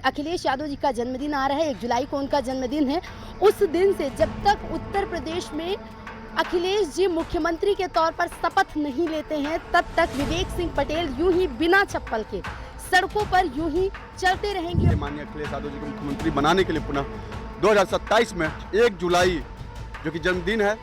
अखिलेश यादव जी का जन्मदिन आ रहा है, 1 जुलाई को उनका जन्मदिन है। उस दिन से जब तक उत्तर प्रदेश में अखिलेश जी मुख्यमंत्री के तौर पर शपथ नहीं लेते हैं, तब तक विवेक सिंह पटेल यूं ही बिना चप्पल के सड़कों पर यूं ही चलते रहेंगे। माननीय अखिलेश यादव जी को मुख्यमंत्री बनाने के लिए पुनः 2027 में 1 जुलाई जो कि जन्मदिन है,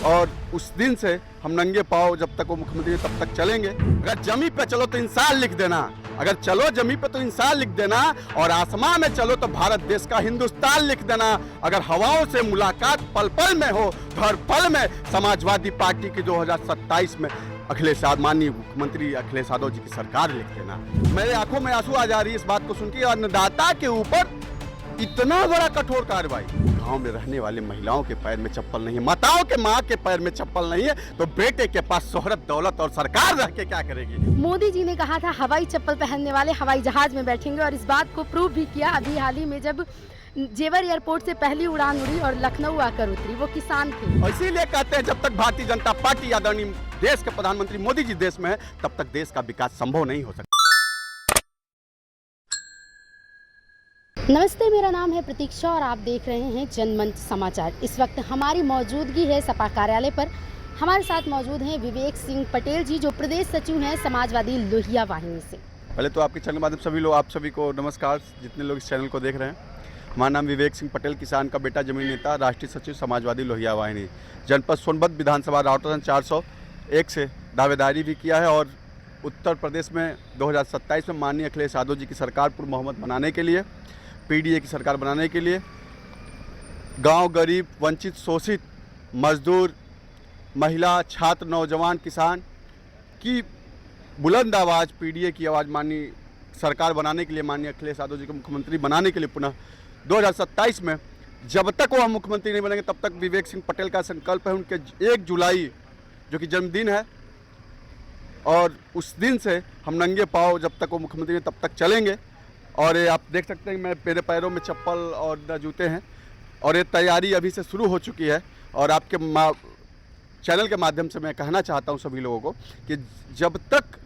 और उस दिन से हम नंगे पाँव जब तक वो मुख्यमंत्री तब तक चलेंगे। अगर जमी पे चलो तो इंसान लिख देना, अगर चलो जमी पे तो इंसान लिख देना, और आसमां में चलो तो भारत देश का हिंदुस्तान लिख देना। अगर हवाओं से मुलाकात पल पल में हो तो हर पल में समाजवादी पार्टी की 2027 में अखिलेश यादव, माननीय मुख्यमंत्री अखिलेश यादव जी की सरकार लिख देना। मेरे आंखों में आंसू आ जा रही है इस बात को सुन के। अन्नदाता के ऊपर इतना बड़ा कठोर कार्रवाई, गांव में रहने वाले महिलाओं के पैर में चप्पल नहीं है, माताओं के माँ के पैर में चप्पल नहीं है, तो बेटे के पास शोहरत दौलत और सरकार रह के क्या करेगी। मोदी जी ने कहा था हवाई चप्पल पहनने वाले हवाई जहाज में बैठेंगे, और इस बात को प्रूव भी किया अभी हाल ही में जब जेवर एयरपोर्ट से पहली उड़ान उड़ी और लखनऊ आकर उतरी। वो किसान थे। इसीलिए कहते हैं जब तक भारतीय जनता पार्टी आदरणीय देश के प्रधानमंत्री मोदी जी देश में है, तब तक देश का विकास संभव नहीं हो सकता। नमस्ते, मेरा नाम है प्रतीक्षा और आप देख रहे हैं जनमंच समाचार। इस वक्त हमारी मौजूदगी है सपा कार्यालय पर। हमारे साथ मौजूद हैं विवेक सिंह पटेल जी, जो प्रदेश सचिव हैं समाजवादी लोहिया वाहिनी से। पहले तो आपके चैनल के माध्यम सभी लोग, आप सभी को नमस्कार, जितने लोग इस चैनल को देख रहे हैं। हमारा नाम विवेक सिंह पटेल, किसान का बेटा, जमीन नेता, राष्ट्रीय सचिव समाजवादी लोहिया वाहिनी, जनपद सोनभद्र विधानसभा राउटर 401 से दावेदारी भी किया है, और उत्तर प्रदेश में 2027 में माननीय अखिलेश यादव जी की सरकार पूर्ण बहुमत बनाने के लिए, पीडीए की सरकार बनाने के लिए गांव, गरीब, वंचित, शोषित, मजदूर, महिला, छात्र, नौजवान, किसान की बुलंद आवाज़, पीडीए की आवाज़ माननीय सरकार बनाने के लिए, माननीय अखिलेश यादव जी को मुख्यमंत्री बनाने के लिए पुनः 2027 में जब तक वो हम मुख्यमंत्री नहीं बनेंगे तब तक विवेक सिंह पटेल का संकल्प है। उनके 1 जुलाई जो कि जन्मदिन है, और उस दिन से हम नंगे पाँव जब तक वो मुख्यमंत्री तब तक चलेंगे। और ये आप देख सकते हैं मेरे पैरों में चप्पल और न जूते हैं, और ये तैयारी अभी से शुरू हो चुकी है। और आपके चैनल के माध्यम से मैं कहना चाहता हूं सभी लोगों को कि जब तक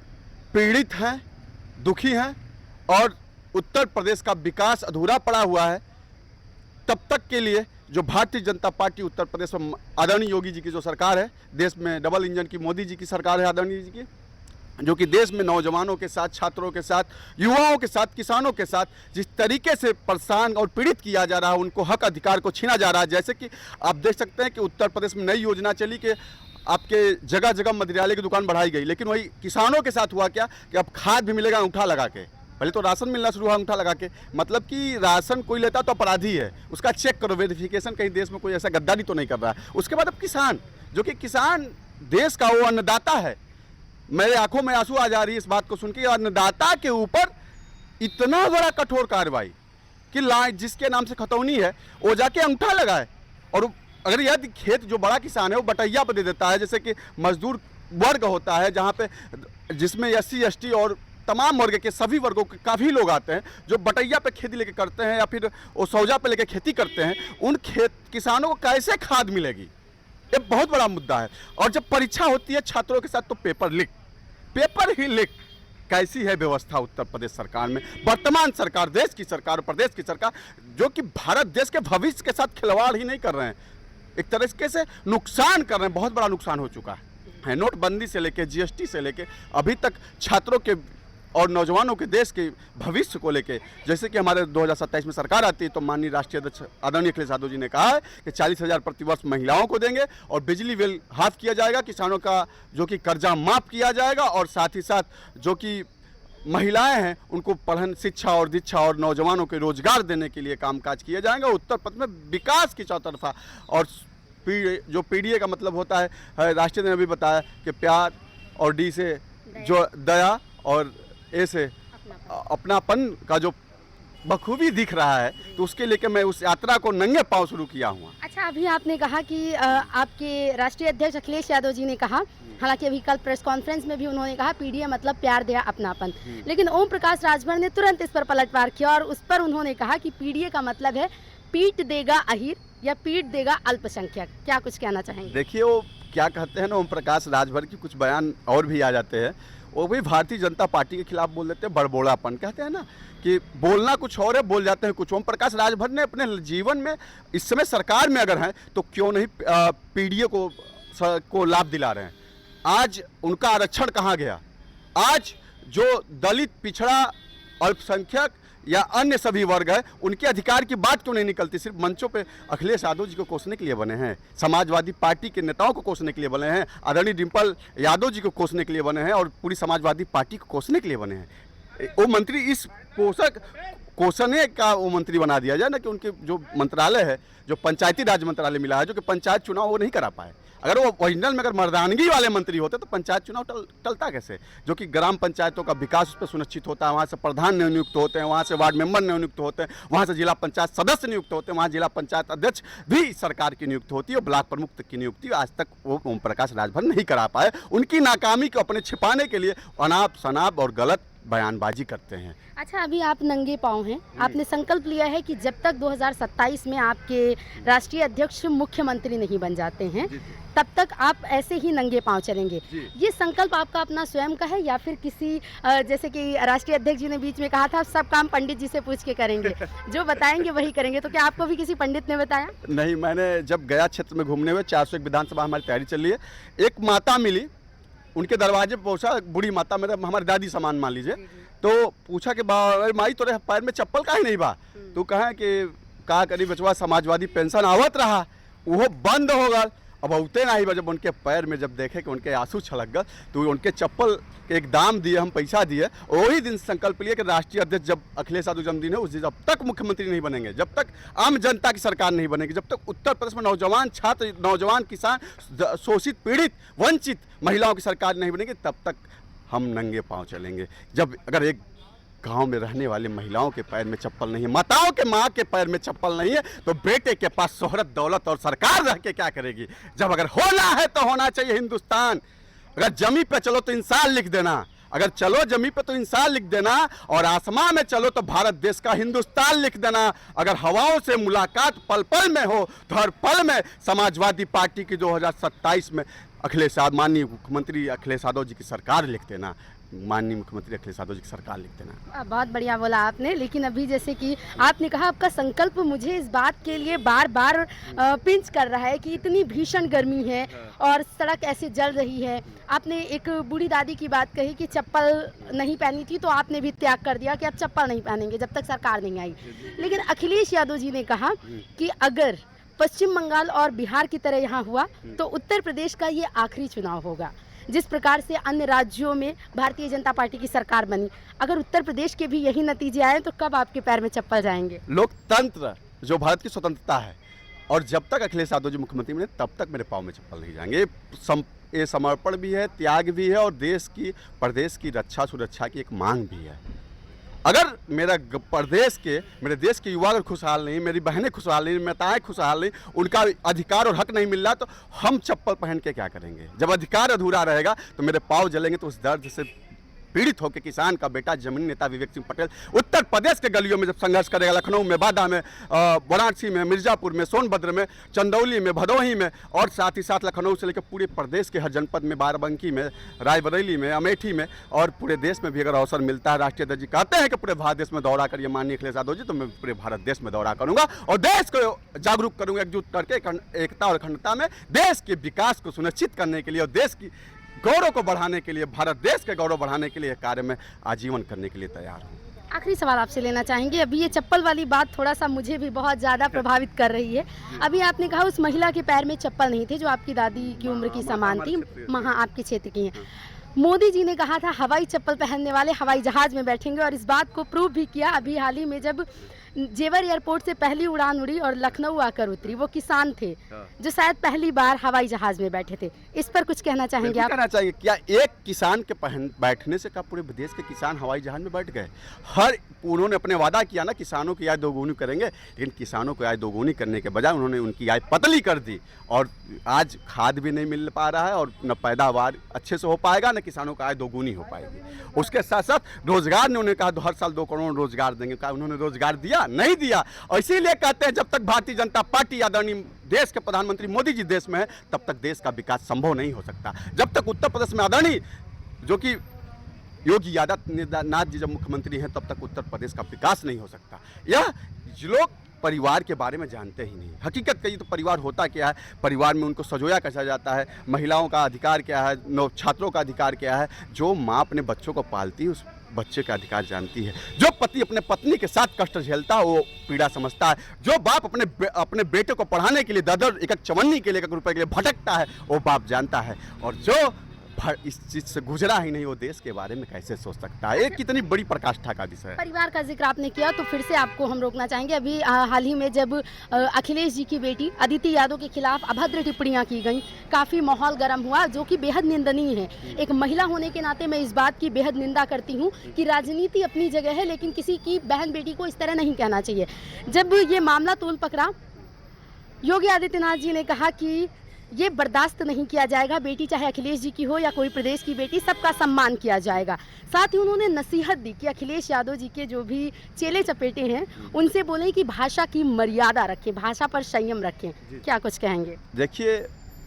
पीड़ित हैं, दुखी हैं और उत्तर प्रदेश का विकास अधूरा पड़ा हुआ है, तब तक के लिए जो भारतीय जनता पार्टी उत्तर प्रदेश में आदरणीय योगी जी की जो सरकार है, देश में डबल इंजन की मोदी जी की सरकार है आदरणीय जी की, जो कि देश में नौजवानों के साथ, छात्रों के साथ, युवाओं के साथ, किसानों के साथ जिस तरीके से परेशान और पीड़ित किया जा रहा है, उनको हक अधिकार को छीना जा रहा है। जैसे कि आप देख सकते हैं कि उत्तर प्रदेश में नई योजना चली कि आपके जगह जगह मदिरालय की दुकान बढ़ाई गई, लेकिन वही किसानों के साथ हुआ क्या कि अब खाद भी मिलेगा अंगूठा लगा के। पहले तो राशन मिलना शुरू हुआ अंगूठा लगा के, मतलब कि राशन कोई लेता तो अपराधी है, उसका चेक करो, वेरिफिकेशन, कहीं देश में कोई ऐसा गद्दारी तो नहीं कर रहा है। उसके बाद अब किसान, जो कि किसान देश का वो अन्नदाता है। मेरे आंखों में आंसू आ जा रही है इस बात को सुन के। अन्नदाता के ऊपर इतना बड़ा कठोर कार्रवाई कि जिसके नाम से खतौनी है वो जाके अंगूठा लगाए, और अगर यदि खेत जो बड़ा किसान है वो बटैया पर दे देता है, जैसे कि मजदूर वर्ग होता है जहाँ पे जिसमें SC ST और तमाम वर्ग के सभी वर्गों के काफ़ी लोग आते हैं जो बटैया पे खेती लेके करते हैं या फिर वो सौजा पे लेके खेती करते हैं, उन किसानों को कैसे खाद मिलेगी, ये बहुत बड़ा मुद्दा है। और जब परीक्षा होती है छात्रों के साथ तो पेपर ही लीक। कैसी है व्यवस्था उत्तर प्रदेश सरकार में, वर्तमान सरकार, देश की सरकार, प्रदेश की सरकार, जो कि भारत देश के भविष्य के साथ खिलवाड़ ही नहीं कर रहे हैं, एक तरीके से नुकसान कर रहे हैं। बहुत बड़ा नुकसान हो चुका है। नोटबंदी से लेके GST से लेके अभी तक छात्रों के और नौजवानों के, देश के भविष्य को लेके, जैसे कि हमारे 2027 में सरकार आती है तो माननीय राष्ट्रीय अध्यक्ष आदरणीय अखिलेश यादव जी ने कहा है कि 40,000 प्रतिवर्ष महिलाओं को देंगे, और बिजली बिल हाफ किया जाएगा, किसानों का जो कि कर्जा माफ किया जाएगा, और साथ ही साथ जो कि महिलाएं हैं उनको पढ़न, शिक्षा और दीक्षा और नौजवानों के रोजगार देने के लिए कामकाज किया जाएगा। उत्तर प्रदेश में विकास की चौतरफा, और जो पीडीए का मतलब होता है, राष्ट्रीय ने भी बताया कि प्यार, और डी से जो दया, और ए से अपनापन का जो बखूबी दिख रहा है, तो उसके लेके मैं उस यात्रा को नंगे पांव शुरू किया हूँ। अच्छा, अभी आपने कहा कि आपके राष्ट्रीय अध्यक्ष अखिलेश यादव जी ने कहा, हालांकि अभी कल प्रेस कॉन्फ्रेंस में भी उन्होंने कहा पीडीए मतलब प्यार, दया, अपनापन, लेकिन ओम प्रकाश राजभर ने तुरंत इस पर पलटवार किया और उस पर उन्होंने कहा कि पीडीए का मतलब है पीट देगा अहीर या पीट देगा अल्पसंख्यक। क्या कुछ कहना चाहेंगे? देखिए, वो क्या कहते हैं ना, ओम प्रकाश राजभर की कुछ बयान और भी आ जाते हैं। वो भी भारतीय जनता पार्टी के खिलाफ बोल देते हैं, बड़बोड़ापन कहते हैं ना कि बोलना कुछ और है, बोल जाते हैं कुछ। ओम प्रकाश राजभर ने अपने जीवन में इस समय सरकार में अगर हैं तो क्यों नहीं पीडीए को लाभ दिला रहे हैं। आज उनका आरक्षण कहाँ गया? आज जो दलित, पिछड़ा, अल्पसंख्यक या अन्य सभी वर्ग है, उनके अधिकार की बात क्यों नहीं निकलती? सिर्फ मंचों पे अखिलेश यादव जी को कोसने के लिए बने हैं, समाजवादी पार्टी के नेताओं को कोसने के लिए बने हैं, आदरणीय डिम्पल यादव जी को कोसने के लिए बने हैं और पूरी समाजवादी पार्टी को कोसने के लिए बने हैं। वो मंत्री इस कोसने का वो मंत्री बना दिया जाए ना कि उनके जो मंत्रालय है, जो पंचायती राज मंत्रालय मिला है, जो कि पंचायत चुनाव वो नहीं करा पाए। अगर वो ओरिजिनल में अगर मर्दानगी वाले मंत्री होते तो पंचायत चुनाव टलता कैसे? जो कि ग्राम पंचायतों का विकास उस पर सुनिश्चित होता है, वहाँ से प्रधान नियुक्त होते हैं, वहाँ से वार्ड मेंबर नियुक्त होते हैं, वहाँ से जिला पंचायत सदस्य नियुक्त होते हैं, वहाँ जिला पंचायत अध्यक्ष भी सरकार की नियुक्त होती है, ब्लॉक प्रमुख की नियुक्ति आज तक वो ओम प्रकाश राजभर नहीं करा पाए। उनकी नाकामी को अपने छिपाने के लिए अनाप शनाप और गलत बयानबाजी करते हैं। अच्छा, अभी आप नंगे पाँव हैं, आपने संकल्प लिया है कि जब तक 2027 में आपके राष्ट्रीय अध्यक्ष मुख्यमंत्री नहीं बन जाते हैं तब तक आप ऐसे ही नंगे पाँव चलेंगे। ये संकल्प आपका अपना स्वयं का है या फिर किसी जैसे कि राष्ट्रीय अध्यक्ष जी ने बीच में कहा था सब काम पंडित जी से पूछ के करेंगे, जो बताएंगे वही करेंगे, तो क्या आपको भी किसी पंडित ने बताया? नहीं, मैंने जब गया क्षेत्र में घूमने हुए 401 विधानसभा हमारी तैयारी चल रही है, एक माता मिली, उनके दरवाजे पर पहुंचा, बूढ़ी माता, मेरे हमारी दादी समान मान लीजिए, तो पूछा कि माई तोरे पैर में चप्पल काहे नहीं बा? तो कहा कि का करी बचवा, समाजवादी पेंशन आवत रहा, वो बंद हो गल, अब औते नहीं बा। जब उनके पैर में जब देखे कि उनके आंसू छलक गए तो उनके चप्पल के एक दाम दिए, हम पैसा दिए। वही दिन संकल्प लिए कि राष्ट्रीय अध्यक्ष जब अखिलेश यादव जन्मदिन है उस दिन जब तक मुख्यमंत्री नहीं बनेंगे, जब तक आम जनता की सरकार नहीं बनेगी, जब तक उत्तर प्रदेश में नौजवान छात्र, नौजवान किसान, शोषित, पीड़ित, वंचित महिलाओं की सरकार नहीं बनेगी, तब तक हम नंगे पाँव चलेंगे। जब अगर एक गांव में रहने वाली महिलाओं के पैर में चप्पल नहीं है, माताओं के माँ के पैर में चप्पल नहीं है, तो बेटे के पास शोहरत, दौलत और सरकार रह के क्या करेगी? जब अगर होना है तो होना चाहिए हिंदुस्तान। अगर जमी पे चलो तो इंसान लिख देना, अगर चलो जमी पे तो इंसान लिख देना, और आसमां में चलो तो भारत देश का हिंदुस्तान लिख देना। अगर हवाओं से मुलाकात पल पल में हो तो हर पल में समाजवादी पार्टी की 2027 में माननीय मुख्यमंत्री अखिलेश यादव जी की सरकार लिख देना, माननीय मुख्यमंत्री अखिलेश यादव जी की सरकार लिख देना। बहुत बढ़िया बोला आपने, लेकिन अभी जैसे कि आपने कहा आपका संकल्प मुझे इस बात के लिए बार बार पिंच कर रहा है कि इतनी भीषण गर्मी है और सड़क ऐसे जल रही है। आपने एक बूढ़ी दादी की बात कही कि चप्पल नहीं पहनी थी, तो आपने भी त्याग कर दिया कि आप चप्पल नहीं पहनेंगे जब तक सरकार नहीं आई। लेकिन अखिलेश यादव जी ने कहा कि अगर पश्चिम बंगाल और बिहार की तरह यहाँ हुआ तो उत्तर प्रदेश का ये आखिरी चुनाव होगा। जिस प्रकार से अन्य राज्यों में भारतीय जनता पार्टी की सरकार बनी, अगर उत्तर प्रदेश के भी यही नतीजे आए तो कब आपके पैर में चप्पल जाएंगे? लोकतंत्र जो भारत की स्वतंत्रता है, और जब तक अखिलेश यादव जी मुख्यमंत्री बने तब तक मेरे पाँव में चप्पल नहीं जाएंगे। ये समर्पण भी है, त्याग भी है, और देश की, प्रदेश की रक्षा सुरक्षा की एक मांग भी है। अगर मेरे देश के युवा अगर खुशहाल नहीं, मेरी बहनें खुशहाल नहीं, माताएं खुशहाल नहीं, उनका अधिकार और हक नहीं मिल रहा, तो हम चप्पल पहन के क्या करेंगे? जब अधिकार अधूरा रहेगा तो मेरे पाँव जलेंगे। तो उस दर्द से पीड़ित होकर किसान का बेटा जमीनी नेता विवेक सिंह पटेल उत्तर प्रदेश के गलियों में जब संघर्ष करेगा, लखनऊ में, बांदा में, वाराणसी में, मिर्जापुर में, सोनभद्र में, चंदौली में, भदोही में, और साथ ही साथ लखनऊ से लेकर पूरे प्रदेश के हर जनपद में, बाराबंकी में, रायबरेली में, अमेठी में, और पूरे देश में भी अगर अवसर मिलता है, राष्ट्रीय अध्यक्ष जी कहते हैं कि पूरे भारत देश में दौरा करिए माननीय अखिलेश यादव जी, तो मैं पूरे भारत देश में दौरा करूंगा और देश को जागरूक करूंगा, एकजुट करके एकता और अखंडता में देश के विकास को सुनिश्चित करने के लिए और देश की गौरव को बढ़ाने के लिए, भारत देश के गौरव बढ़ाने के लिए कार्य में आजीवन करने के लिए तैयार हूँ। आखिरी सवाल आपसे लेना चाहेंगे, अभी ये चप्पल वाली बात थोड़ा सा मुझे भी बहुत ज़्यादा प्रभावित कर रही है। अभी आपने कहा उस महिला के पैर में चप्पल नहीं थे जो आपकी दादी की उम्र की समान थी, वहाँ आपके क्षेत्र की हैं। मोदी जी ने कहा था हवाई चप्पल पहनने वाले हवाई जहाज में बैठेंगे, और इस बात को प्रूव भी किया अभी हाल ही में जब जेवर एयरपोर्ट से पहली उड़ान उड़ी और लखनऊ आकर उतरी। वो किसान थे जो शायद पहली बार हवाई जहाज में बैठे थे। इस पर कुछ कहना चाहेंगे आप? कहना चाहिए क्या एक किसान के बैठने से क्या पूरे देश के किसान हवाई जहाज में बैठ गए? उन्होंने अपने वादा किया ना किसानों की आय दोगुनी करेंगे, लेकिन किसानों को आय दोगुनी करने के बजाय उन्होंने उनकी आय पतली कर दी, और आज खाद भी नहीं मिल पा रहा है, और न पैदावार अच्छे से हो पाएगा, न किसानों का आय दोगुनी हो पाएगी। उसके साथ साथ रोजगार ने, उन्होंने कहा हर साल 2 करोड़ रोजगार देंगे, कहा उन्होंने रोजगार दिया? नहीं दिया। और इसीलिए कहते हैं जब तक भारतीय जनता पार्टी आदरणीय देश के प्रधानमंत्री मोदी जी देश में है, तब तक देश का विकास संभव नहीं हो सकता। जब तक उत्तर प्रदेश में आदरणीय जो कि योगी आदित्यनाथ जी जब मुख्यमंत्री हैं तब तक उत्तर प्रदेश का विकास नहीं हो सकता। यह लोग परिवार के बारे में जानते ही नहीं। हकीकत कही तो परिवार होता क्या है, परिवार में उनको सजोया कैसा जाता है, महिलाओं का अधिकार क्या है, नव छात्रों का अधिकार क्या है। जो माँ अपने बच्चों को पालती है उस बच्चे का अधिकार जानती है। जो पति अपने पत्नी के साथ कष्ट झेलता है वो पीड़ा समझता है। जो बाप अपने बेटे को पढ़ाने के लिए दर एक चवन्नी के लिए 1 रुपए के लिए भटकता है वो बाप जानता है। और जो इस चीज से गुजरा ही नहीं वो देश के बारे में कैसे सोच सकता है। एक कितनी बड़ी प्रकाष्ठा का विषय है। परिवार का जिक्र आपने किया तो फिर से आपको हम रोकना चाहेंगे। अभी हाल ही में जब अखिलेश जी की बेटी अदिति यादव के खिलाफ अभद्र टिप्पणियां की गई, काफ़ी माहौल गर्म हुआ, जो कि बेहद निंदनीय है। एक महिला होने के नाते मैं इस बात की बेहद निंदा करती हूँ कि राजनीति अपनी जगह है लेकिन किसी की बहन बेटी को इस तरह नहीं कहना चाहिए। जब ये मामला तूल पकड़ा, योगी आदित्यनाथ जी ने कहा कि ये बर्दाश्त नहीं किया जाएगा, बेटी चाहे अखिलेश जी की हो या कोई प्रदेश की बेटी, सबका सम्मान किया जाएगा। साथ ही उन्होंने नसीहत दी कि अखिलेश यादव जी के जो भी चेले चपेटे हैं उनसे बोलें कि भाषा की मर्यादा रखें, भाषा पर संयम रखें। क्या कुछ कहेंगे? देखिए,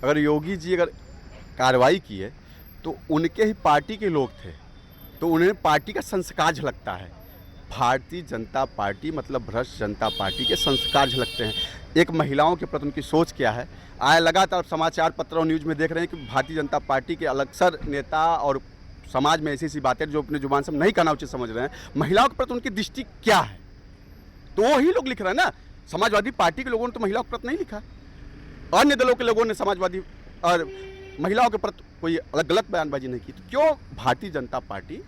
अगर योगी जी अगर कार्रवाई की है तो उनके ही पार्टी के लोग थे तो उन्हें पार्टी का संस्कार झलकता है। भारतीय जनता पार्टी मतलब भ्रष्ट जनता पार्टी के संस्कार झलकते हैं। एक महिलाओं के प्रति उनकी सोच क्या है, आए लगातार समाचार पत्र और न्यूज़ में देख रहे हैं कि भारतीय जनता पार्टी के अक्सर नेता और समाज में ऐसी बातें जो अपने जुबान से नहीं कहना उचित समझ रहे हैं। महिलाओं के प्रति उनकी दृष्टि क्या है तो वही लोग लिख रहे हैं ना। समाजवादी पार्टी के लोगों ने तो महिलाओं के प्रति नहीं लिखा, अन्य दलों के लोगों ने समाजवादी और महिलाओं के प्रति कोई अलग गलत बयानबाजी नहीं की। तो क्यों भारतीय जनता पार्टी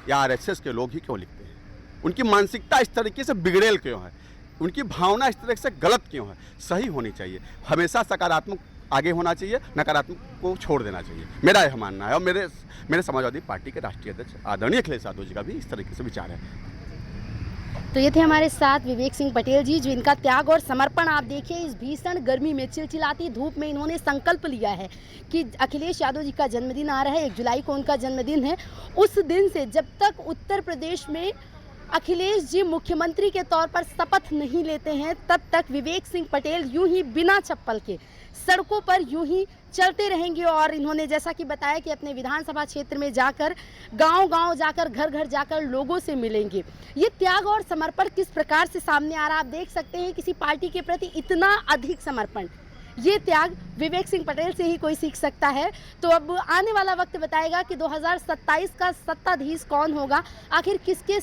या आरएसएस के लोग ही क्यों लिखते हैं? उनकी मानसिकता इस तरीके से बिगड़ेल क्यों है? उनकी भावना इस तरह से गलत क्यों है? सही होनी चाहिए, हमेशा सकारात्मक आगे होना चाहिए, नकारात्मक को छोड़ देना चाहिए, मेरा यह मानना है। और मेरे समाजवादी पार्टी के राष्ट्रीय अध्यक्ष आदरणीय अखिलेश यादव जी का भी इस तरीके से विचार है। तो ये थे हमारे साथ विवेक सिंह पटेल जी, जो इनका त्याग और समर्पण आप देखिए। इस भीषण गर्मी में, चिलचिलाती धूप में इन्होंने संकल्प लिया है कि अखिलेश यादव जी का जन्मदिन आ रहा है, 1 जुलाई को उनका जन्मदिन है। उस दिन से जब तक उत्तर प्रदेश में अखिलेश जी मुख्यमंत्री के तौर पर शपथ नहीं लेते हैं तब तक विवेक सिंह पटेल यूं ही बिना चप्पल के सड़कों पर यूं ही चलते रहेंगे। और इन्होंने जैसा कि बताया कि अपने विधानसभा क्षेत्र में जाकर, गांव-गांव जाकर, घर-घर जाकर लोगों से मिलेंगे। ये त्याग और समर्पण किस प्रकार से सामने आ रहा है आप देख सकते हैं। किसी पार्टी के प्रति इतना अधिक समर्पण, ये त्याग विवेक सिंह पटेल से ही कोई सीख सकता है। तो अब आने वाला वक्त बताएगा कि 2027 का सत्ताधीश कौन होगा, आखिर किसके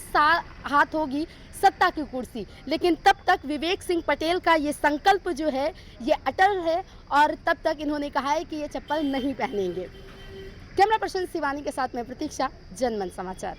हाथ होगी सत्ता की कुर्सी। लेकिन तब तक विवेक सिंह पटेल का ये संकल्प जो है ये अटल है और तब तक इन्होंने कहा है कि ये चप्पल नहीं पहनेंगे। कैमरा पर्सन शिवानी के साथ मैं प्रतीक्षा, जनमन समाचार।